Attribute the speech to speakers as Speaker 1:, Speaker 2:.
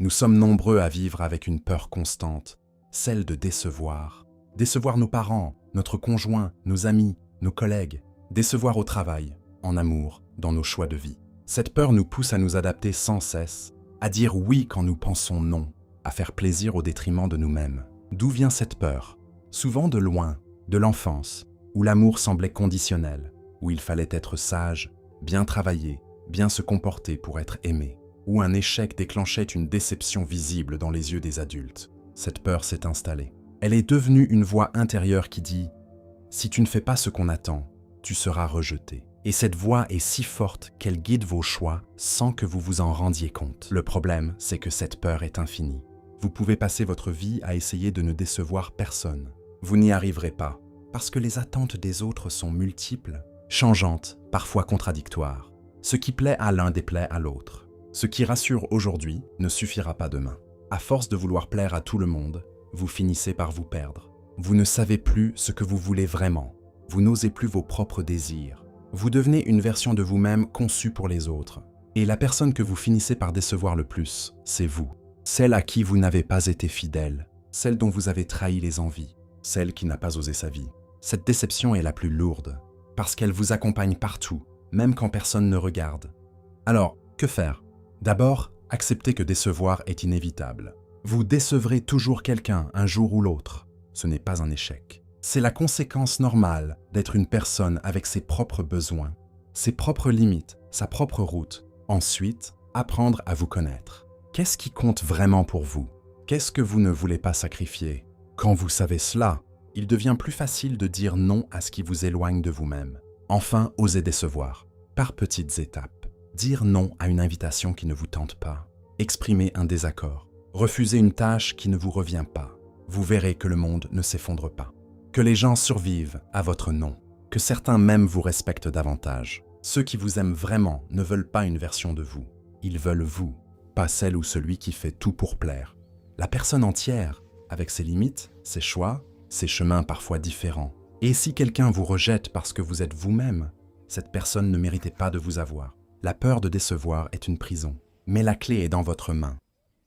Speaker 1: Nous sommes nombreux à vivre avec une peur constante, celle de décevoir. Décevoir nos parents, notre conjoint, nos amis, nos collègues. Décevoir au travail, en amour, dans nos choix de vie. Cette peur nous pousse à nous adapter sans cesse, à dire oui quand nous pensons non, à faire plaisir au détriment de nous-mêmes. D'où vient cette peur? Souvent de loin, de l'enfance, où l'amour semblait conditionnel, où il fallait être sage, bien travailler, bien se comporter pour être aimé, où un échec déclenchait une déception visible dans les yeux des adultes. Cette peur s'est installée. Elle est devenue une voix intérieure qui dit « Si tu ne fais pas ce qu'on attend, tu seras rejeté ». Et cette voix est si forte qu'elle guide vos choix sans que vous vous en rendiez compte. Le problème, c'est que cette peur est infinie. Vous pouvez passer votre vie à essayer de ne décevoir personne. Vous n'y arriverez pas, parce que les attentes des autres sont multiples, changeantes, parfois contradictoires. Ce qui plaît à l'un déplaît à l'autre. Ce qui rassure aujourd'hui ne suffira pas demain. À force de vouloir plaire à tout le monde, vous finissez par vous perdre. Vous ne savez plus ce que vous voulez vraiment. Vous n'osez plus vos propres désirs. Vous devenez une version de vous-même conçue pour les autres. Et la personne que vous finissez par décevoir le plus, c'est vous. Celle à qui vous n'avez pas été fidèle, celle dont vous avez trahi les envies, celle qui n'a pas osé sa vie. Cette déception est la plus lourde, parce qu'elle vous accompagne partout, même quand personne ne regarde. Alors, que faire? D'abord, acceptez que décevoir est inévitable. Vous décevrez toujours quelqu'un un jour ou l'autre. Ce n'est pas un échec. C'est la conséquence normale d'être une personne avec ses propres besoins, ses propres limites, sa propre route. Ensuite, apprendre à vous connaître. Qu'est-ce qui compte vraiment pour vous? Qu'est-ce que vous ne voulez pas sacrifier? Quand vous savez cela, il devient plus facile de dire non à ce qui vous éloigne de vous-même. Enfin, osez décevoir, par petites étapes. Dire non à une invitation qui ne vous tente pas. Exprimer un désaccord. Refuser une tâche qui ne vous revient pas. Vous verrez que le monde ne s'effondre pas. Que les gens survivent à votre nom. Que certains même vous respectent davantage. Ceux qui vous aiment vraiment ne veulent pas une version de vous. Ils veulent vous, pas celle ou celui qui fait tout pour plaire. La personne entière, avec ses limites, ses choix, ses chemins parfois différents. Et si quelqu'un vous rejette parce que vous êtes vous-même, cette personne ne méritait pas de vous avoir. La peur de décevoir est une prison, mais la clé est dans votre main.